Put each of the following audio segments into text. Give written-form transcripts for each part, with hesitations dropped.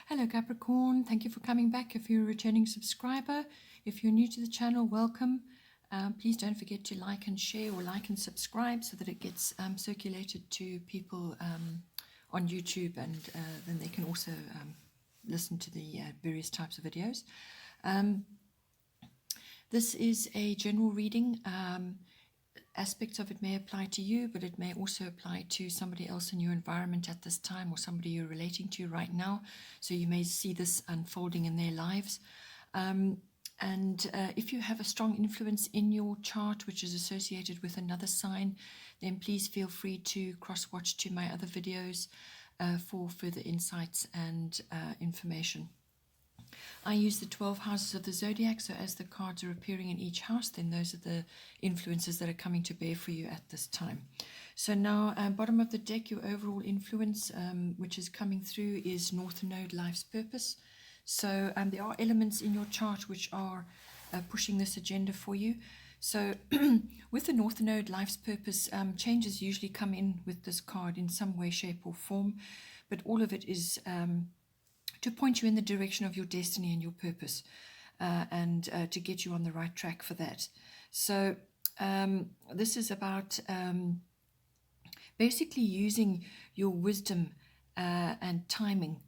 Hello Capricorn, thank you for coming back. If you're a returning subscriber, if you're new to the channel, welcome. Please don't forget to like and share, or like and subscribe, so that it gets circulated to people on YouTube, and then they can also listen to the various types of videos. This is a general reading. Aspects of it may apply to you, but it may also apply to somebody else in your environment at this time, or somebody you're relating to right now. So you may see this unfolding in their lives. If you have a strong influence in your chart which is associated with another sign, then please feel free to cross-watch to my other videos for further insights and information. I use the 12 houses of the zodiac, so as the cards are appearing in each house, then those are the influences that are coming to bear for you at this time. So now, bottom of the deck, your overall influence, which is coming through, is North Node, Life's Purpose. So there are elements in your chart which are pushing this agenda for you. So with the North Node, Life's Purpose, changes usually come in with this card in some way, shape or form, but all of it is to point you in the direction of your destiny and your purpose, and to get you on the right track for that. So this is about basically using your wisdom and timing,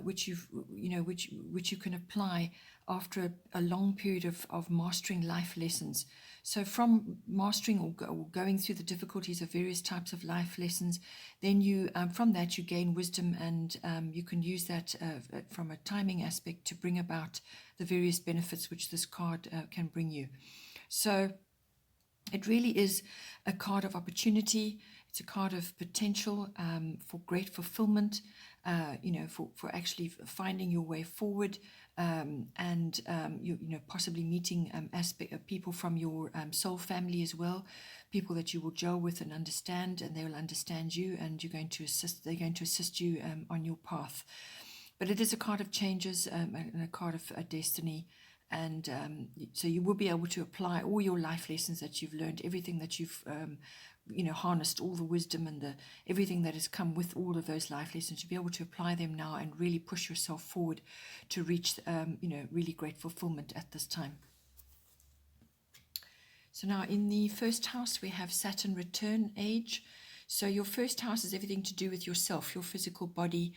which you can apply after a long period of mastering life lessons. So from mastering or going through the difficulties of various types of life lessons, then you from that you gain wisdom, and you can use that from a timing aspect to bring about the various benefits which this card can bring you. So it really is a card of opportunity. It's a card of potential for great fulfillment, for actually finding your way forward, and possibly meeting people from your soul family as well, people that you will gel with and understand, and they will understand you, and they're going to assist you on your path. But it is a card of changes, and a card of destiny. And so you will be able to apply all your life lessons that you've learned, everything that you've harnessed, all the wisdom and everything that has come with all of those life lessons. You'll be able to apply them now and really push yourself forward to reach really great fulfillment at this time. So now in the first house we have Saturn return age. So your first house is everything to do with yourself, your physical body,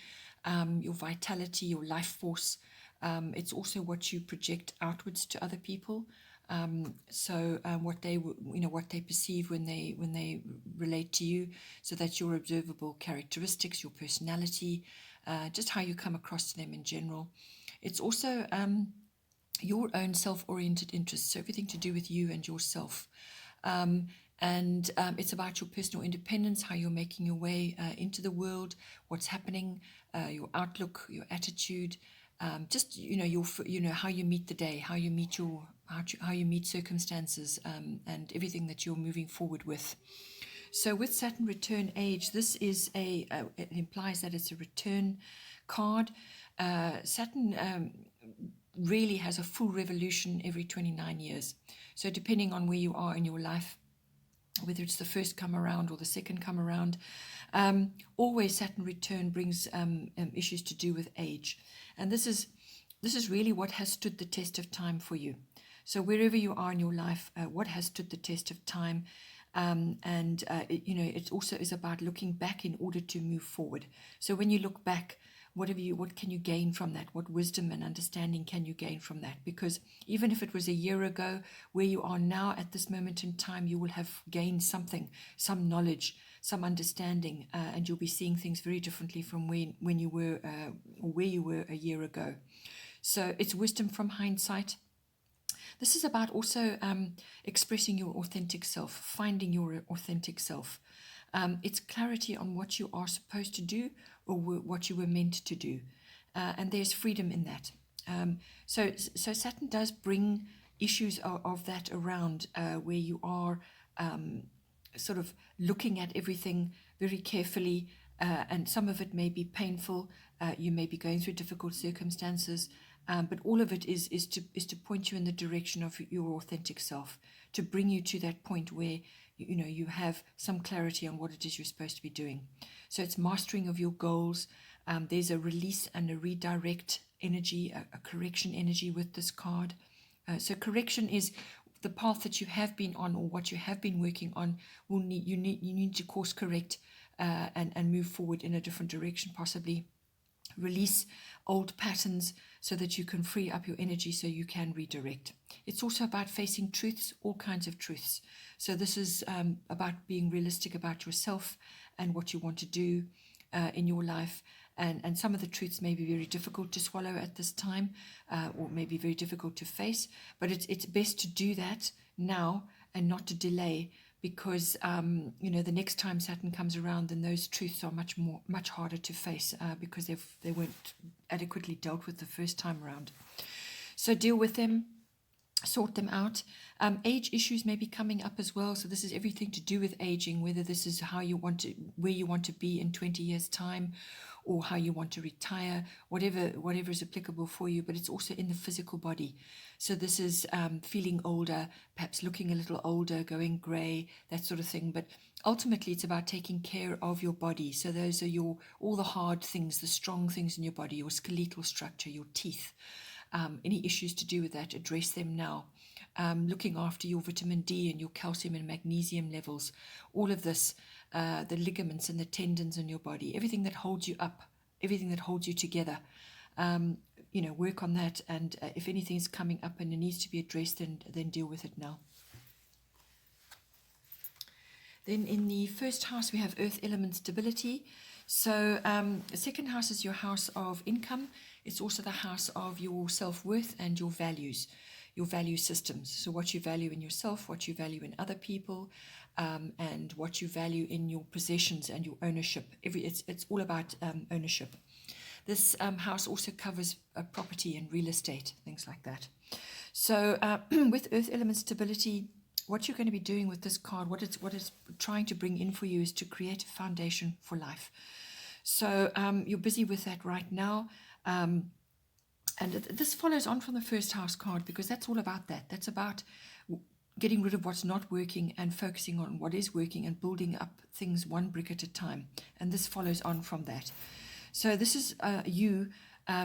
your vitality, your life force. It's also what you project outwards to other people. What they perceive when they relate to you. So that's your observable characteristics, your personality, just how you come across to them in general. It's also your own self-oriented interests, so everything to do with you and yourself. It's about your personal independence, how you're making your way into the world, what's happening, your outlook, your attitude, just how you meet the day, how you meet circumstances, and everything that you're moving forward with. So with Saturn return age, this is it implies that it's a return card. Saturn really has a full revolution every 29 years. So depending on where you are in your life, whether it's the first come around or the second come around, always Saturn return brings issues to do with age. And this is really what has stood the test of time for you. So wherever you are in your life, what has stood the test of time, it also is about looking back in order to move forward. So when you look back, what can you gain from that? What wisdom and understanding can you gain from that? Because even if it was a year ago, where you are now at this moment in time, you will have gained something, some knowledge, some understanding, and you'll be seeing things very differently from when you were or where you were a year ago. So it's wisdom from hindsight. This is about also expressing your authentic self, finding your authentic self. It's clarity on what you are supposed to do or what you were meant to do. And there's freedom in that. So Saturn does bring issues of that around, where you are sort of looking at everything very carefully, and some of it may be painful. You may be going through difficult circumstances, but all of it is to point you in the direction of your authentic self, to bring you to that point where you have some clarity on what it is you're supposed to be doing. So it's mastering of your goals, There's a release and a redirect energy, a correction energy with this card. So correction is the path that you have been on, or what you have been working on. You need to course correct and move forward in a different direction, possibly. Release old patterns so that you can free up your energy so you can redirect. It's also about facing truths, all kinds of truths. So this is about being realistic about yourself and what you want to do in your life. And some of the truths may be very difficult to swallow at this time, or maybe very difficult to face, but it's best to do that now and not to delay, because the next time Saturn comes around, then those truths are much harder to face, because they weren't adequately dealt with the first time around. So deal with them, sort them out. Age issues may be coming up as well. So this is everything to do with aging, whether this is where you want to be in 20 years' time, or how you want to retire, whatever is applicable for you. But it's also in the physical body. So this is feeling older, perhaps looking a little older, going grey, that sort of thing. But ultimately, it's about taking care of your body. So those are all the hard things, the strong things in your body, your skeletal structure, your teeth. Any issues to do with that, address them now. Looking after your vitamin D and your calcium and magnesium levels, all of this, the ligaments and the tendons in your body, everything that holds you up, everything that holds you together. Work on that, and if anything is coming up and it needs to be addressed, then deal with it now. Then in the first house, we have earth element stability. So the second house is your house of income. It's also the house of your self-worth and your values, your value systems. So what you value in yourself, what you value in other people, and what you value in your possessions and your ownership. It's all about ownership. This house also covers property and real estate, things like that. So with earth element stability, what you're going to be doing with this card, what it's trying to bring in for you, is to create a foundation for life. So you're busy with that right now. And this follows on from the first house card, because that's all about that. That's about getting rid of what's not working and focusing on what is working and building up things one brick at a time. And this follows on from that. So this is you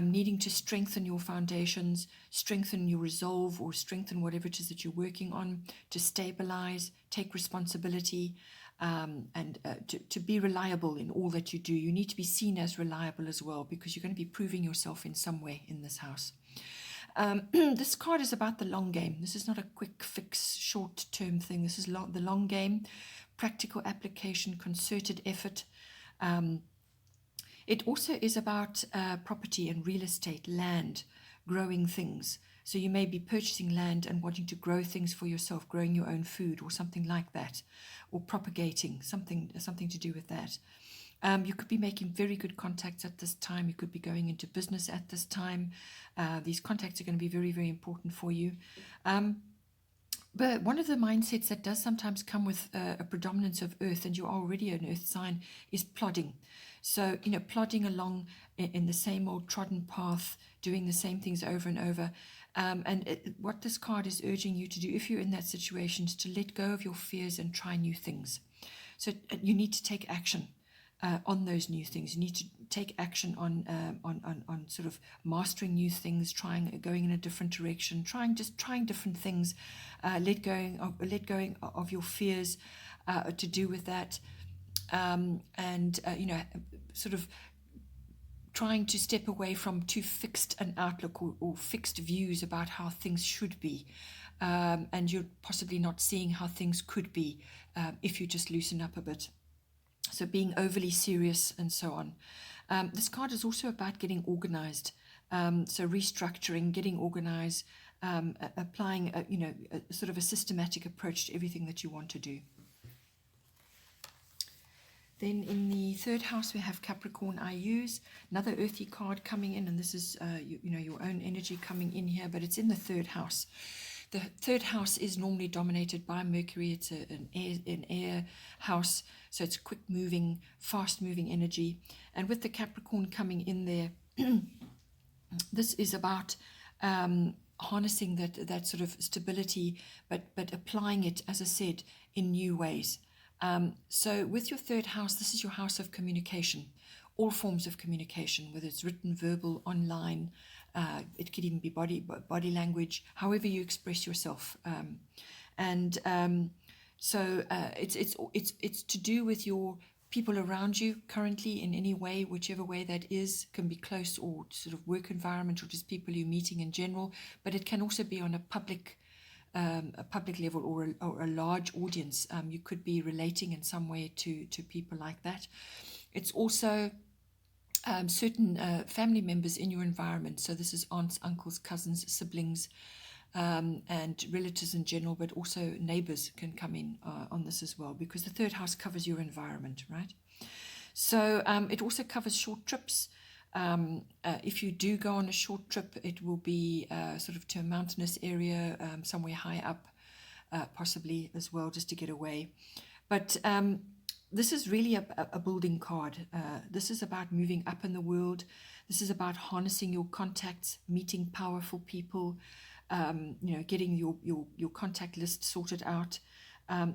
needing to strengthen your foundations, strengthen your resolve, or strengthen whatever it is that you're working on, to stabilize, take responsibility, and to be reliable in all that you do. You need to be seen as reliable as well, because you're going to be proving yourself in some way in this house. This card is about the long game. This is not a quick fix, short-term thing. This is the long game, practical application, concerted effort. It also is about property and real estate, land, growing things. So you may be purchasing land and wanting to grow things for yourself, growing your own food or something like that, or propagating, something to do with that. You could be making very good contacts at this time. You could be going into business at this time. These contacts are going to be very, very important for you. But one of the mindsets that does sometimes come with a predominance of earth, and you're already an earth sign, is plodding. So, plodding along in the same old trodden path, doing the same things over and over. What this card is urging you to do, if you're in that situation, is to let go of your fears and try new things. So you need to take action on those new things. You need to take action on sort of mastering new things, going in a different direction, trying different things. Let going of your fears to do with that, sort of trying to step away from too fixed an outlook or fixed views about how things should be, and you're possibly not seeing how things could be if you just loosen up a bit. So being overly serious and so on. This card is also about getting organized. So restructuring, getting organized, applying a sort of a systematic approach to everything that you want to do. Then in the third house, we have Capricorn IUs, another earthy card coming in, and this is your own energy coming in here, but it's in the third house. The third house is normally dominated by Mercury. It's an air house, so it's quick-moving, fast-moving energy. And with the Capricorn coming in there, this is about harnessing that sort of stability, but applying it, as I said, in new ways. So with your third house, this is your house of communication. all forms of communication, whether it's written, verbal, online. It could even be body language, however you express yourself. It's to do with your people around you currently in any way, whichever way that is, can be close or sort of work environment or just people you're meeting in general, but it can also be on a public level or a large audience. You could be relating in some way to people like that. It's also certain family members in your environment. So this is aunts, uncles, cousins, siblings, and relatives in general, but also neighbors can come in on this as well, because the third house covers your environment, right? So it also covers short trips. If you do go on a short trip, it will be sort of to a mountainous area, somewhere high up, possibly as well, just to get away. But this is really a building card. This is about moving up in the world. This is about harnessing your contacts, meeting powerful people, getting your contact list sorted out.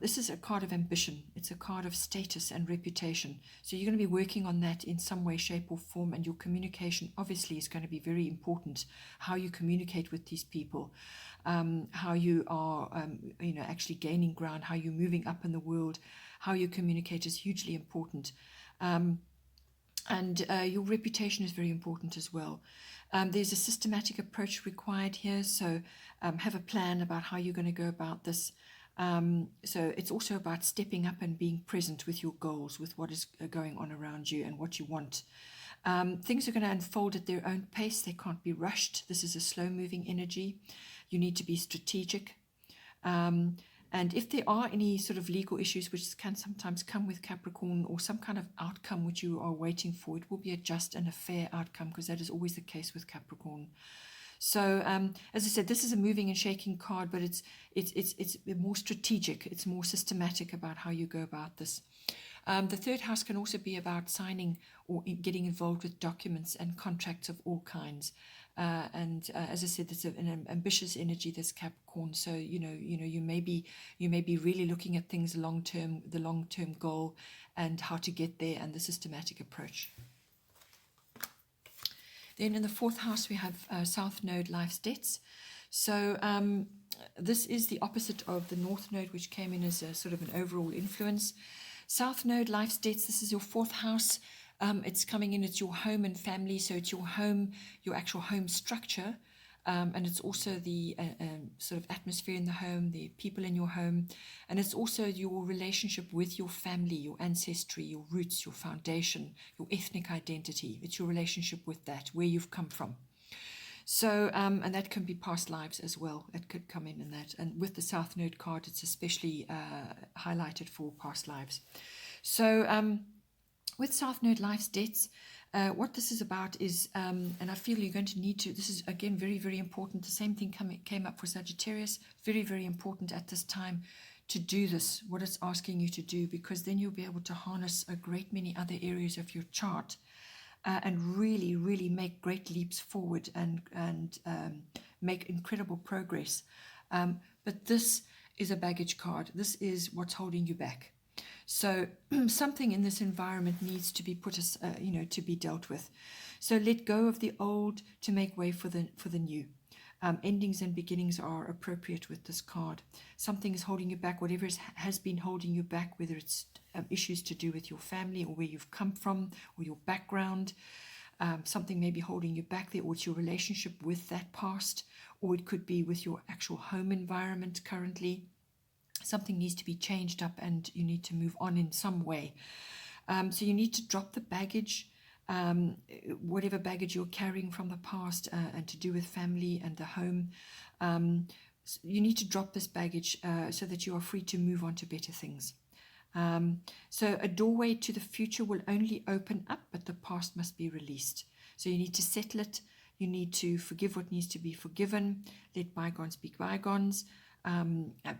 This is a card of ambition. It's a card of status and reputation. So you're going to be working on that in some way, shape or form, and your communication obviously is going to be very important. How you communicate with these people, how you are actually gaining ground, how you're moving up in the world, how you communicate is hugely important. And your reputation is very important as well. There's a systematic approach required here, so have a plan about how you're going to go about this. So it's also about stepping up and being present with your goals, with what is going on around you and what you want. Things are going to unfold at their own pace. They can't be rushed. This is a slow-moving energy. You need to be strategic. And if there are any sort of legal issues which can sometimes come with Capricorn, or some kind of outcome which you are waiting for, it will be a just and a fair outcome, because that is always the case with Capricorn. So as I said, this is a moving and shaking card, but it's more strategic. It's more systematic about how you go about this. The third house can also be about signing or getting involved with documents and contracts of all kinds. As I said, it's an ambitious energy, this Capricorn. So you may be really looking at things long term, the long term goal, and how to get there, and the systematic approach. Then in the fourth house, we have South Node, Life's Debts. So this is the opposite of the North Node, which came in as a sort of an overall influence. South Node, Life's Debts, this is your fourth house. It's coming in, it's your home and family, so it's your home, your actual home structure. And it's also the sort of atmosphere in the home, the people in your home. And it's also your relationship with your family, your ancestry, your roots, your foundation, your ethnic identity. It's your relationship with that, where you've come from. So, and that can be past lives as well. It could come in that. And with the South Node card, it's especially highlighted for past lives. So with South Node, Life's Debts, what this is about is, and I feel you're going to need to, this is again very, very important. The same thing came up for Sagittarius. Very, very important at this time to do this, what it's asking you to do, because then you'll be able to harness a great many other areas of your chart and really, really make great leaps forward and make incredible progress. But this is a baggage card. This is what's holding you back. So something in this environment needs to be put, to be dealt with. So let go of the old to make way for the new. Endings and beginnings are appropriate with this card. Something is holding you back, whatever has been holding you back, whether it's issues to do with your family or where you've come from or your background. Something may be holding you back there, or it's your relationship with that past, or it could be with your actual home environment currently. Something needs to be changed up and you need to move on in some way. So you need to drop the baggage, whatever baggage you're carrying from the past and to do with family and the home. You need to drop this baggage so that you are free to move on to better things. So a doorway to the future will only open up, but the past must be released. So you need to settle it. You need to forgive what needs to be forgiven. Let bygones be bygones.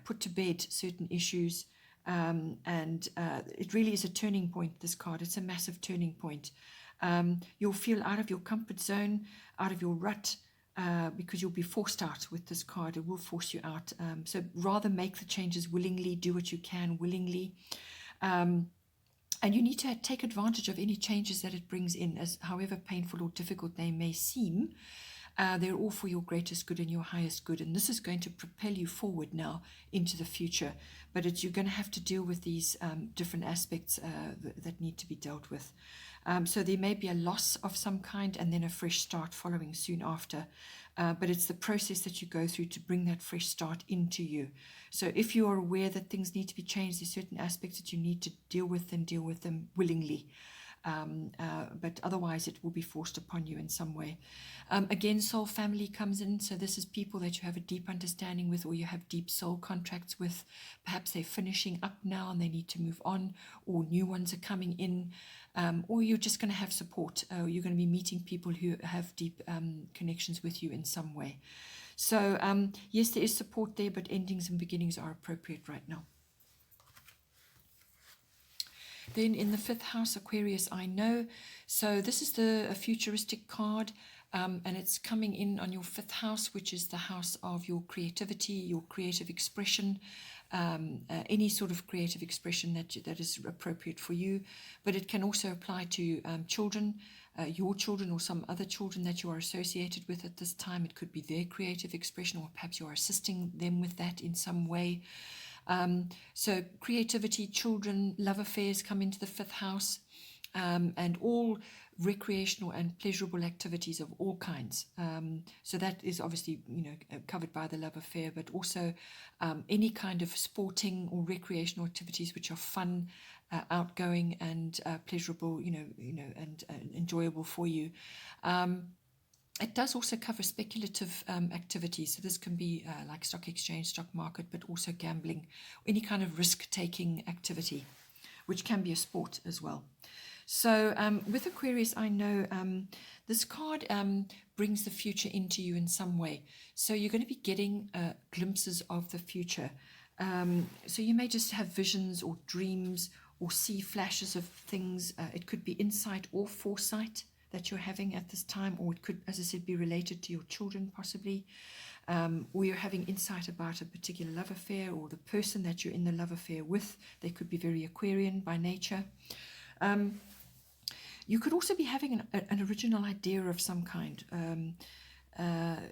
Put to bed certain issues, and it really is a turning point, this card. It's a massive turning point. You'll feel out of your comfort zone, out of your rut, because you'll be forced out with this card. It will force you out. So rather make the changes willingly, do what you can willingly. And you need to take advantage of any changes that it brings in, as however painful or difficult they may seem. They're all for your greatest good and your highest good. And this is going to propel you forward now into the future. But you're going to have to deal with these different aspects that need to be dealt with. So there may be a loss of some kind and then a fresh start following soon after. But it's the process that you go through to bring that fresh start into you. So if you are aware that things need to be changed, there's certain aspects that you need to deal with them willingly. But otherwise it will be forced upon you in some way. Again, soul family comes in. So this is people that you have a deep understanding with, or you have deep soul contracts with. Perhaps they're finishing up now and they need to move on, or new ones are coming in, or you're just going to have support. You're going to be meeting people who have deep connections with you in some way. So yes, there is support there, but endings and beginnings are appropriate right now. Then in the 5th house, Aquarius, I know. So this is a futuristic card, and it's coming in on your 5th house, which is the house of your creativity, your creative expression, any sort of creative expression that is appropriate for you. But it can also apply to children, your children or some other children that you are associated with at this time. It could be their creative expression, or perhaps you are assisting them with that in some way. So creativity, children, love affairs come into the 5th house, and all recreational and pleasurable activities of all kinds. So that is obviously, covered by the love affair, but also any kind of sporting or recreational activities which are fun, outgoing and pleasurable, and enjoyable for you. It does also cover speculative activities. So this can be like stock exchange, stock market, but also gambling, any kind of risk-taking activity, which can be a sport as well. So with Aquarius, I know this card brings the future into you in some way. So you're going to be getting glimpses of the future. So you may just have visions or dreams or see flashes of things. It could be insight or foresight that you're having at this time, or it could, as I said, be related to your children possibly, or you're having insight about a particular love affair, or the person that you're in the love affair with. They could be very Aquarian by nature. You could also be having an original idea of some kind,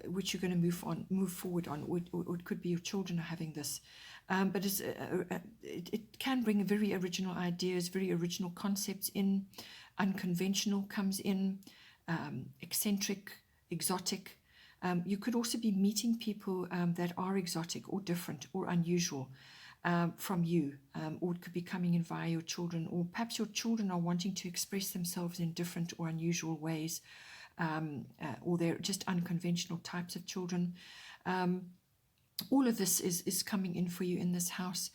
which you're going to move forward on, or it could be your children are having this. But it can bring very original ideas, very original concepts in. Unconventional comes in, eccentric, exotic. You could also be meeting people that are exotic or different or unusual from you, or it could be coming in via your children, or perhaps your children are wanting to express themselves in different or unusual ways, or they're just unconventional types of children. All of this is coming in for you in this house.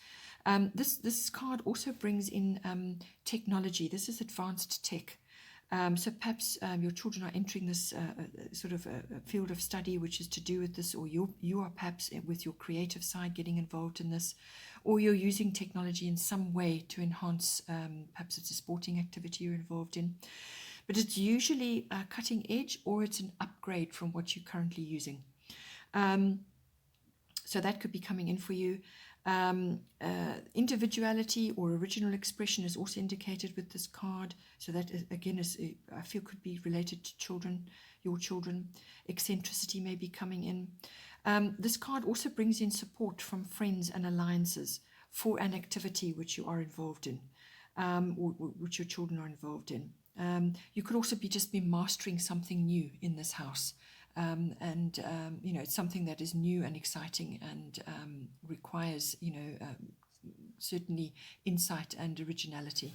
This card also brings in technology. This is advanced tech. So perhaps your children are entering this sort of a field of study which is to do with this, or you are perhaps with your creative side getting involved in this, or you're using technology in some way to enhance, perhaps it's a sporting activity you're involved in. But it's usually cutting edge, or it's an upgrade from what you're currently using. So that could be coming in for you. Individuality or original expression is also indicated with this card. So that again I feel could be related to children, your children. Eccentricity may be coming in. This card also brings in support from friends and alliances for an activity which you are involved in, or which your children are involved in. You could also be mastering something new in this house. It's something that is new and exciting and requires, certainly insight and originality.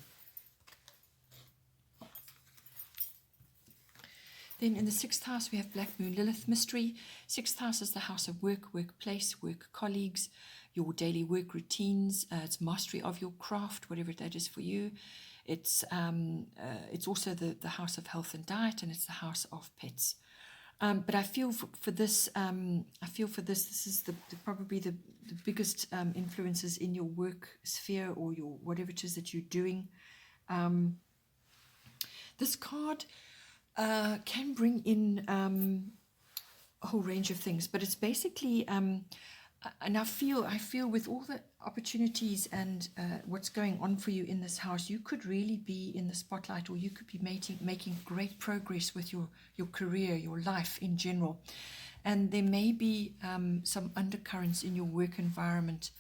Then in the 6th house, we have Black Moon Lilith mystery. 6th house is the house of work, workplace, work colleagues, your daily work routines. It's mastery of your craft, whatever that is for you. It's also the house of health and diet, and it's the house of pets. But I feel for this, this is probably the biggest influences in your work sphere, or your whatever it is that you're doing. This card can bring in a whole range of things, but it's basically And I feel with all the opportunities and what's going on for you in this house, you could really be in the spotlight, or you could be making great progress with your career, your life in general. And there may be some undercurrents in your work environment.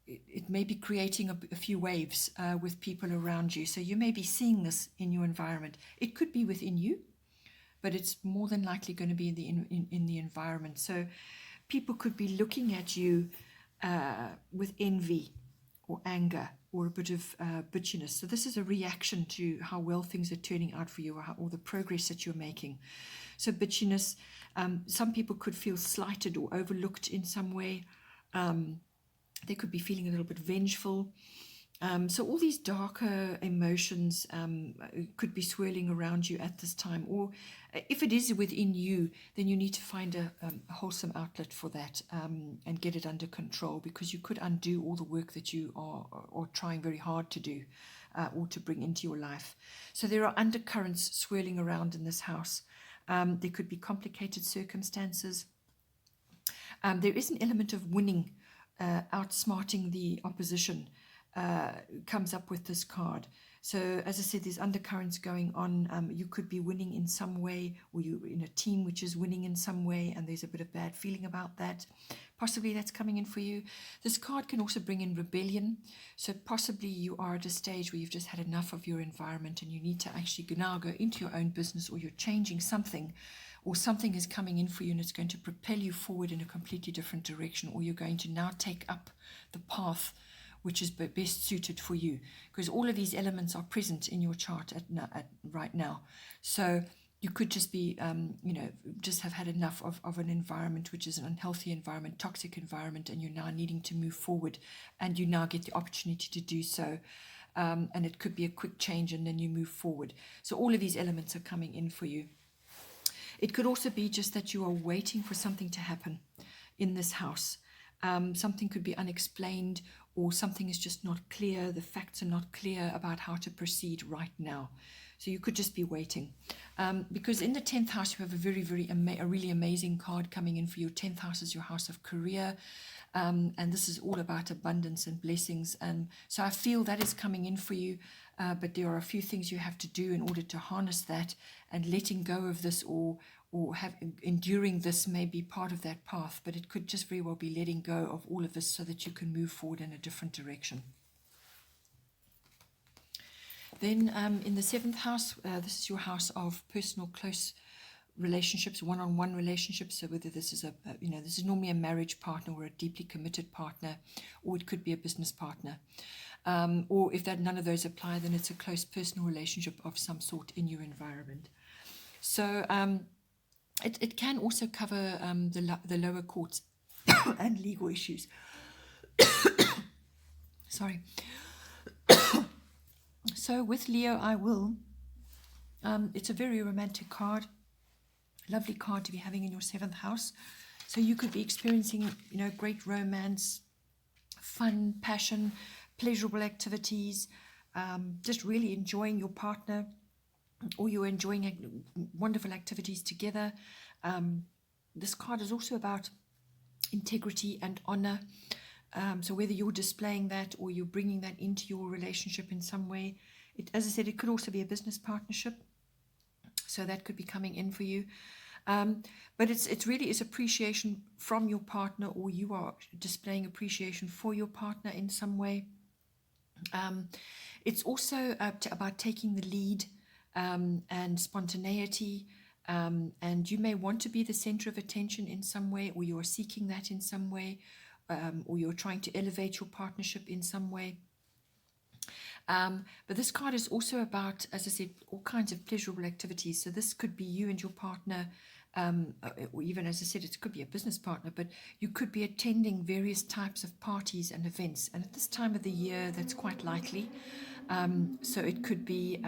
It may be creating a few waves with people around you. So you may be seeing this in your environment. It could be within you, but it's more than likely going to be in the environment. So people could be looking at you with envy or anger or a bit of bitchiness. So this is a reaction to how well things are turning out for you, or the progress that you're making. So bitchiness, some people could feel slighted or overlooked in some way. They could be feeling a little bit vengeful. So all these darker emotions could be swirling around you at this time. Or if it is within you, then you need to find a wholesome outlet for that and get it under control, because you could undo all the work that you are trying very hard to do or to bring into your life. So there are undercurrents swirling around in this house. There could be complicated circumstances. There is an element of winning, outsmarting the opposition. Comes up with this card. So as I said, there's undercurrents going on. You could be winning in some way, or you're in a team which is winning in some way, and there's a bit of bad feeling about that. Possibly that's coming in for you. This card can also bring in rebellion. So possibly you are at a stage where you've just had enough of your environment and you need to actually now go into your own business, or you're changing something, or something is coming in for you and it's going to propel you forward in a completely different direction, or you're going to now take up the path which is best suited for you, because all of these elements are present in your chart at right now. So you could just be, just have had enough of an environment which is an unhealthy environment, toxic environment, and you're now needing to move forward, and you now get the opportunity to do so. And it could be a quick change, and then you move forward. So all of these elements are coming in for you. It could also be just that you are waiting for something to happen in this house. Something could be unexplained, or something is just not clear. The facts are not clear about how to proceed right now. So you could just be waiting. Because in the 10th house, you have a really amazing card coming in for you. 10th house is your house of career. And this is all about abundance and blessings. So I feel that is coming in for you. But there are a few things you have to do in order to harness that, and letting go of this, or enduring this may be part of that path, but it could just very well be letting go of all of this so that you can move forward in a different direction. Then in the 7th house, this is your house of personal close relationships, one-on-one relationships. So whether this is this is normally a marriage partner or a deeply committed partner, or it could be a business partner. Or if none of those apply, then it's a close personal relationship of some sort in your environment. So it can also cover the lower courts and legal issues. Sorry. So with Leo, I will. It's a very romantic card. Lovely card to be having in your 7th house. So you could be experiencing, great romance, fun, passion, pleasurable activities, just really enjoying your partner, or you're enjoying wonderful activities together. This card is also about integrity and honor. So whether you're displaying that or you're bringing that into your relationship in some way, as I said, it could also be a business partnership. So that could be coming in for you. But it's really is appreciation from your partner, or you are displaying appreciation for your partner in some way. It's also about taking the lead and spontaneity. And you may want to be the center of attention in some way, or you are seeking that in some way, or you're trying to elevate your partnership in some way. But this card is also about, as I said, all kinds of pleasurable activities. So this could be you and your partner, or even, as I said, it could be a business partner, but you could be attending various types of parties and events. And at this time of the year, that's quite likely. So it could be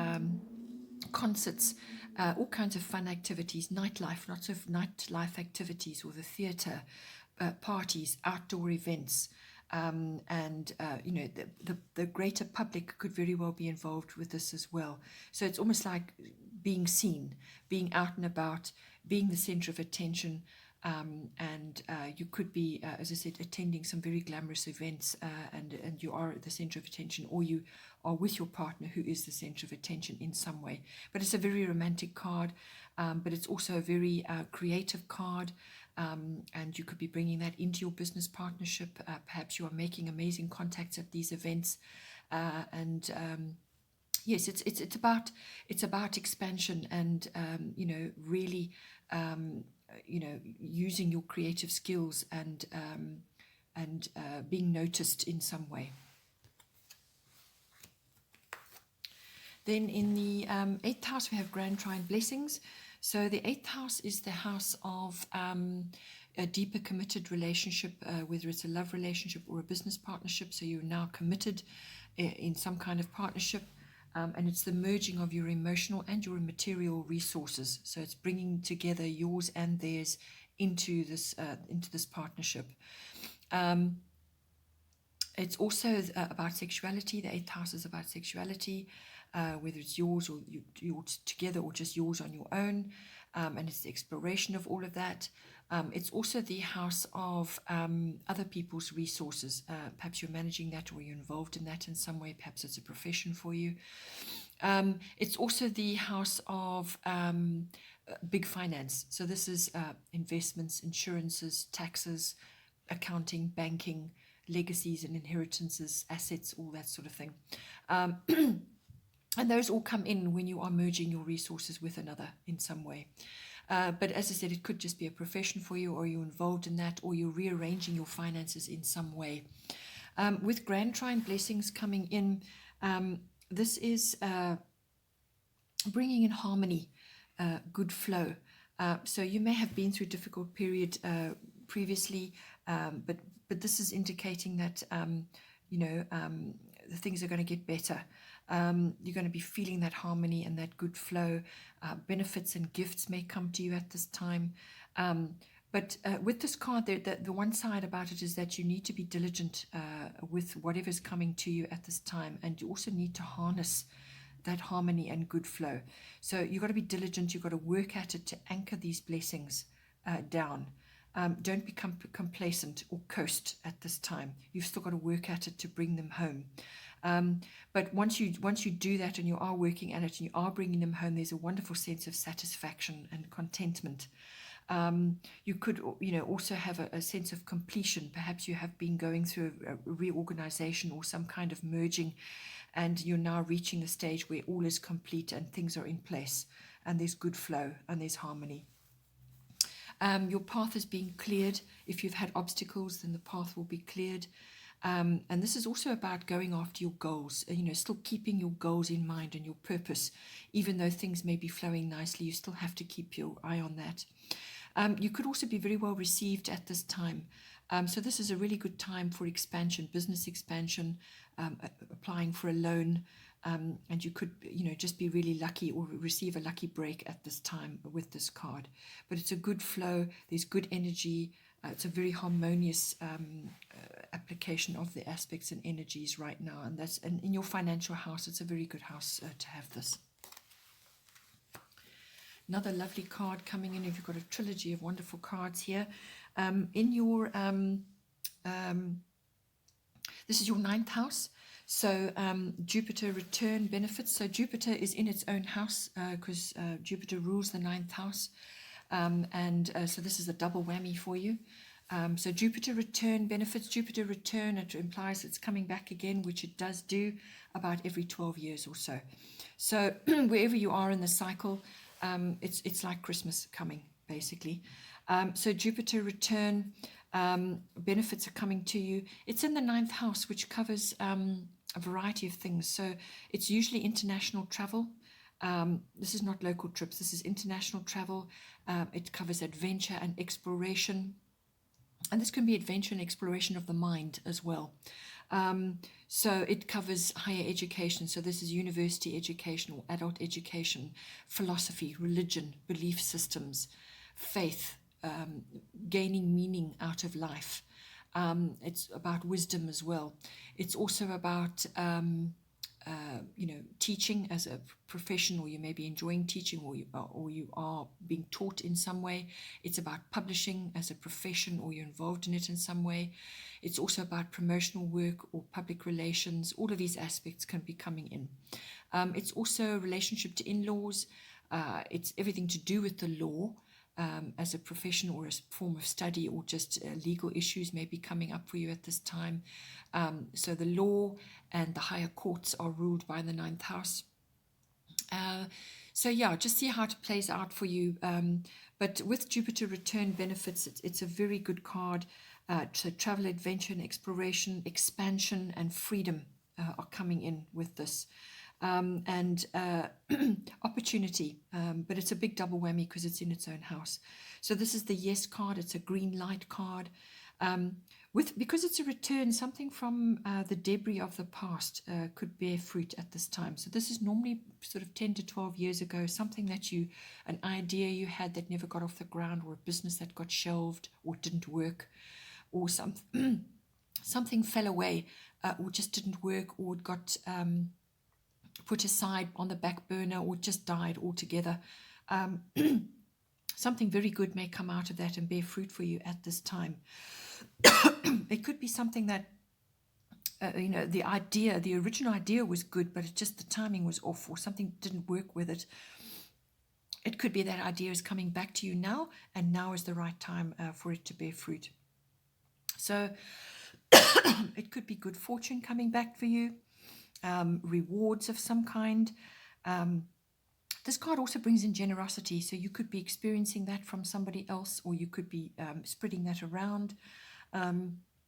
concerts, all kinds of fun activities, nightlife, lots of nightlife activities, or the theatre, parties, outdoor events. The greater public could very well be involved with this as well. So it's almost like being seen, being out and about, being the center of attention, and you could be, as I said, attending some very glamorous events, and you are the center of attention, or you are with your partner who is the center of attention in some way. But it's a very romantic card, but it's also a very creative card, and you could be bringing that into your business partnership. Perhaps you are making amazing contacts at these events, and yes, it's about expansion, and really using your creative skills, and being noticed in some way. Then in the 8th house, we have Grand Trine Blessings. So the 8th house is the house of a deeper committed relationship, whether it's a love relationship or a business partnership. So you're now committed in some kind of partnership, and it's the merging of your emotional and your material resources. So it's bringing together yours and theirs into this partnership. It's also about sexuality. The 8th house is about sexuality, whether it's yours or yours together, or just yours on your own, and it's the exploration of all of that. It's also the house of other people's resources. Perhaps you're managing that, or you're involved in that in some way. Perhaps it's a profession for you. It's also the house of big finance. So this is investments, insurances, taxes, accounting, banking, legacies and inheritances, assets, all that sort of thing. And those all come in when you are merging your resources with another in some way. But as I said, it could just be a profession for you, or you're involved in that, or you're rearranging your finances in some way. With Grand Trine Blessings coming in, this is bringing in harmony, good flow. So you may have been through a difficult period previously, but this is indicating that the things are going to get better. You're going to be feeling that harmony and that good flow. Benefits and gifts may come to you at this time. But with this card, the one side about it is that you need to be diligent with whatever's coming to you at this time, and you also need to harness that harmony and good flow. So you've got to be diligent. You've got to work at it to anchor these blessings down. Don't become complacent or coast at this time. You've still got to work at it to bring them home. But once you do that, and you are working at it, and you are bringing them home, there's a wonderful sense of satisfaction and contentment. You could also have a sense of completion. Perhaps you have been going through a reorganization or some kind of merging, and you're now reaching the stage where all is complete and things are in place, and there's good flow and there's harmony. Your path is being cleared. If you've had obstacles, then the path will be cleared. And this is also about going after your goals, still keeping your goals in mind and your purpose. Even though things may be flowing nicely, you still have to keep your eye on that. You could also be very well received at this time. So this is a really good time for expansion, business expansion, applying for a loan, and you could, just be really lucky or receive a lucky break at this time with this card. But it's a good flow. There's good energy. It's a very harmonious application of the aspects and energies right now, and in your financial house, it's a very good house to have this. Another lovely card coming in. If you've got a trilogy of wonderful cards here, in your this is your 9th house. So Jupiter return benefits. So Jupiter is in its own house because Jupiter rules the 9th house, and so this is a double whammy for you. So Jupiter return benefits. Jupiter return, it implies it's coming back again, which it does do about every 12 years or so. So wherever you are in the cycle, it's like Christmas coming, basically. So Jupiter return benefits are coming to you. It's in the 9th house, which covers a variety of things. So it's usually international travel. This is not local trips. This is international travel. It covers adventure and exploration. And this can be adventure and exploration of the mind as well. So it covers higher education. So this is university education or adult education, philosophy, religion, belief systems, faith, gaining meaning out of life. It's about wisdom as well. It's also about teaching as a profession, or you may be enjoying teaching, or you are being taught in some way. It's about publishing as a profession, or you're involved in it in some way. It's also about promotional work or public relations. All of these aspects can be coming in. It's also a relationship to in-laws. It's everything to do with the law. As a profession or a form of study, or just legal issues may be coming up for you at this time. So the law and the higher courts are ruled by the ninth house. So yeah, just see how it plays out for you. But with Jupiter return benefits, it's a very good card. So travel, adventure, and exploration, expansion, and freedom are coming in with this. And opportunity, but it's a big double whammy because it's in its own house. So this is the yes card. It's a green light card. Because it's a return, something from the debris of the past could bear fruit at this time. So this is normally sort of 10 to 12 years ago, something that an idea you had that never got off the ground, or a business that got shelved or didn't work, or something fell away, or just didn't work, or it got put aside on the back burner, or just died altogether. Something very good may come out of that and bear fruit for you at this time. It could be something that the original idea was good, but just the timing was off, or something didn't work with it. It could be that idea is coming back to you now, and now is the right time for it to bear fruit. So it could be good fortune coming back for you. Rewards of some kind. This card also brings in generosity, so you could be experiencing that from somebody else, or you could be spreading that around.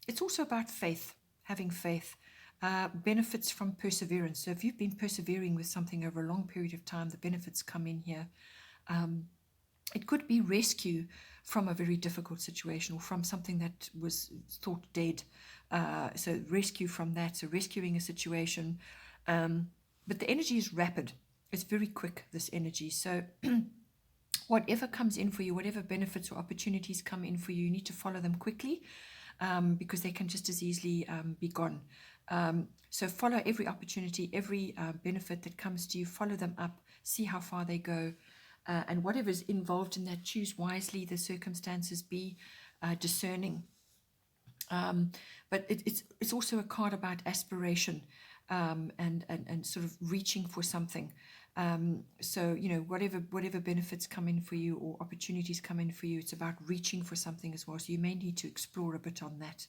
It's also about faith, having faith. Benefits from perseverance. So if you've been persevering with something over a long period of time, the benefits come in here. It could be rescue from a very difficult situation, or from something that was thought dead. So rescue from that, so rescuing a situation. But the energy is rapid. It's very quick, this energy. So whatever comes in for you, whatever benefits or opportunities come in for you, you need to follow them quickly, because they can just as easily be gone. So follow every opportunity, every benefit that comes to you, follow them up, see how far they go. And whatever's involved in that, choose wisely the circumstances, be discerning. But it's also a card about aspiration, and sort of reaching for something. So whatever benefits come in for you, or opportunities come in for you, it's about reaching for something as well. So you may need to explore a bit on that.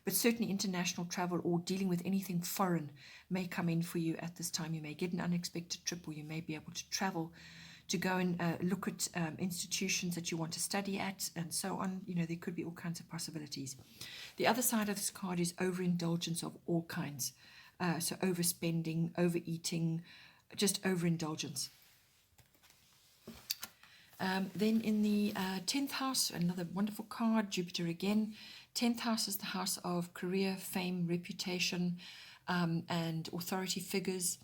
But certainly international travel, or dealing with anything foreign, may come in for you at this time. You may get an unexpected trip, or you may be able to travel to go and look at institutions that you want to study at, and so on. There could be all kinds of possibilities. The other side of this card is overindulgence of all kinds. So overspending, overeating, just overindulgence. Then in the 10th house, another wonderful card, Jupiter again. 10th house is the house of career, fame, reputation, and authority figures.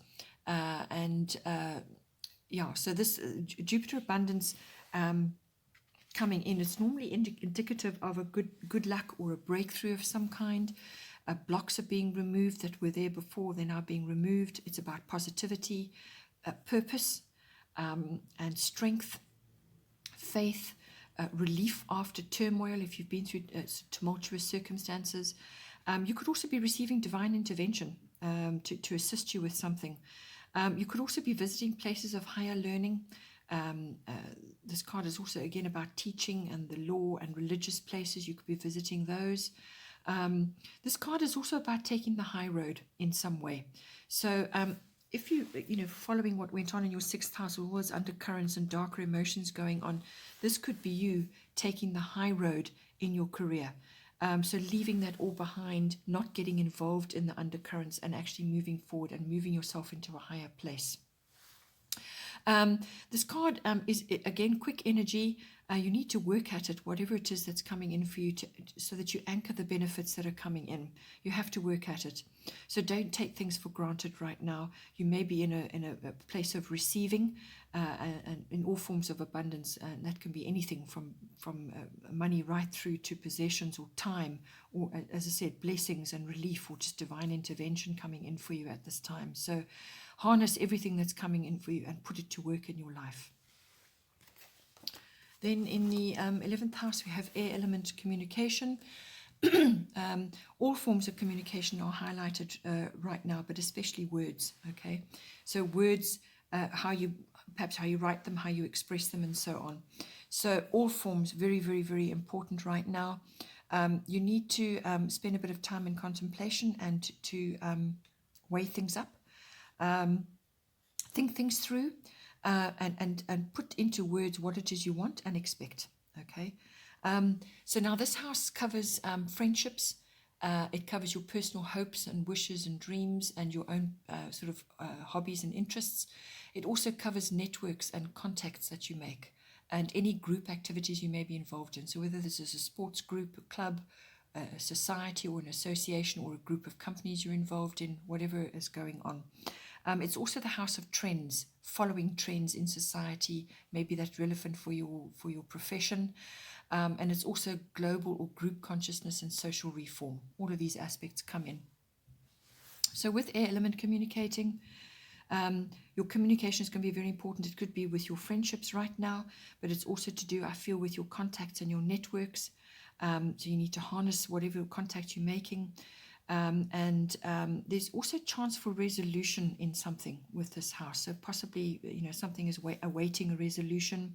So this Jupiter abundance coming in, it's normally indicative of a good luck, or a breakthrough of some kind. Blocks are being removed that were there before, they're now being removed. It's about positivity, purpose, and strength, faith, relief after turmoil if you've been through tumultuous circumstances. You could also be receiving divine intervention to assist you with something. You could also be visiting places of higher learning. This card is also again about teaching and the law and religious places. You could be visiting those. This card is also about taking the high road in some way. So if following what went on in your 6th house, or was undercurrents and darker emotions going on, this could be you taking the high road in your career. So leaving that all behind, not getting involved in the undercurrents, and actually moving forward and moving yourself into a higher place. This card is, again, quick energy. You need to work at it, whatever it is that's coming in for you, so that you anchor the benefits that are coming in. You have to work at it. So don't take things for granted right now. You may be in a place of receiving, and in all forms of abundance, and that can be anything from money right through to possessions or time, or, as I said, blessings and relief, or just divine intervention coming in for you at this time. So harness everything that's coming in for you and put it to work in your life. Then in the 11th house, we have air element communication. All forms of communication are highlighted right now, but especially words, okay? So words, perhaps how you write them, how you express them, and so on. So all forms, very, very, very important right now. You need to spend a bit of time in contemplation and to weigh things up, think things through, and put into words what it is you want and expect, okay? So now this house covers friendships. It covers your personal hopes and wishes and dreams and your own hobbies and interests. It also covers networks and contacts that you make and any group activities you may be involved in. So whether this is a sports group, a club, a society or an association, or a group of companies you're involved in, whatever is going on. It's also the house of trends, following trends in society. Maybe that's relevant for your profession. And it's also global or group consciousness and social reform. All of these aspects come in. So with air element communicating, your communication is going to be very important. It could be with your friendships right now, but it's also to do, I feel, with your contacts and your networks. So you need to harness whatever contact you're making. There's also chance for resolution in something with this house. So possibly, something is awaiting a resolution.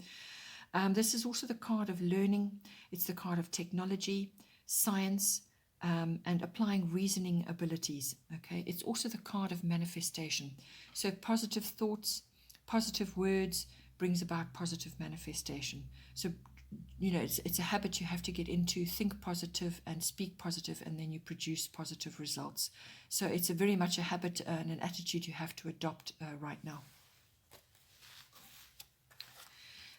This is also the card of learning. It's the card of technology, science, and applying reasoning abilities. Okay, it's also the card of manifestation. So positive thoughts, positive words brings about positive manifestation. So it's a habit you have to get into. Think positive and speak positive, and then you produce positive results. So it's very much a habit and an attitude you have to adopt right now.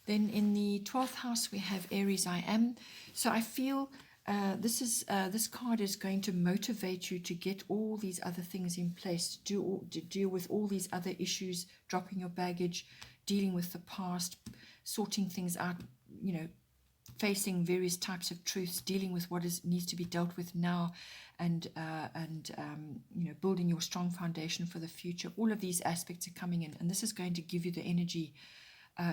Then in the 12th house, we have Aries I Am. So I feel this card is going to motivate you to get all these other things in place, to deal with all these other issues, dropping your baggage, dealing with the past, sorting things out, facing various types of truths, dealing with what needs to be dealt with now, and building your strong foundation for the future. All of these aspects are coming in, and this is going to give you the energy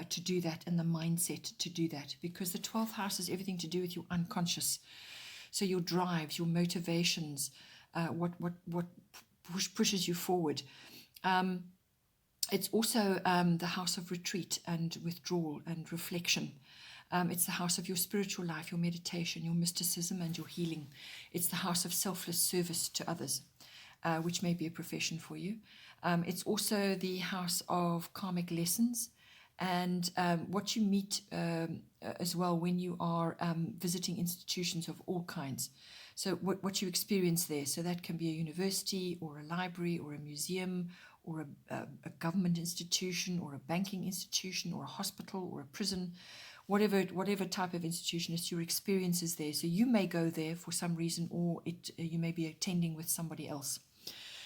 to do that and the mindset to do that, because the 12th house is everything to do with your unconscious. So your drives, your motivations, what pushes you forward. It's also the house of retreat and withdrawal and reflection. It's the house of your spiritual life, your meditation, your mysticism, and your healing. It's the house of selfless service to others, which may be a profession for you. It's also the house of karmic lessons and what you meet as well when you are visiting institutions of all kinds. So what you experience there. So that can be a university or a library or a museum or a government institution or a banking institution or a hospital or a prison. Whatever type of institution is, your experience is there. So you may go there for some reason, or you may be attending with somebody else.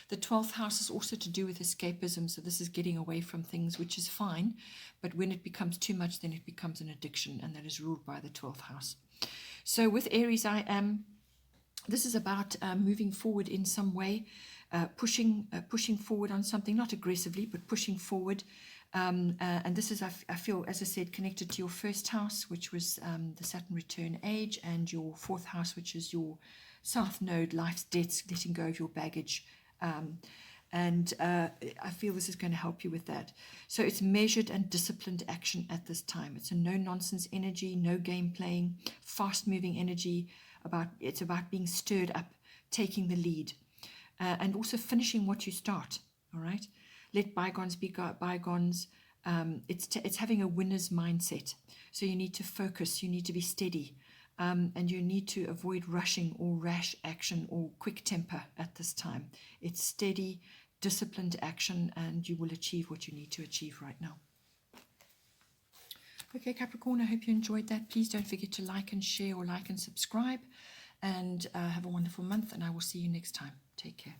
The 12th house is also to do with escapism. So this is getting away from things, which is fine. But when it becomes too much, then it becomes an addiction, and that is ruled by the 12th house. So with Aries I Am, this is about moving forward in some way, pushing forward on something, not aggressively, but pushing forward. And this is, I feel, as I said, connected to your first house, which was the Saturn return age, and your 4th house, which is your South Node, life's debts, letting go of your baggage. I feel this is going to help you with that. So it's measured and disciplined action at this time. It's a no-nonsense energy, no game playing, fast-moving energy. It's about being stirred up, taking the lead, and also finishing what you start, all right? Let bygones be bygones. It's having a winner's mindset. So you need to focus, you need to be steady, and you need to avoid rushing or rash action or quick temper at this time. It's steady, disciplined action, and you will achieve what you need to achieve right now. Okay, Capricorn, I hope you enjoyed that. Please don't forget to like and share, or like and subscribe. And have a wonderful month, and I will see you next time. Take care.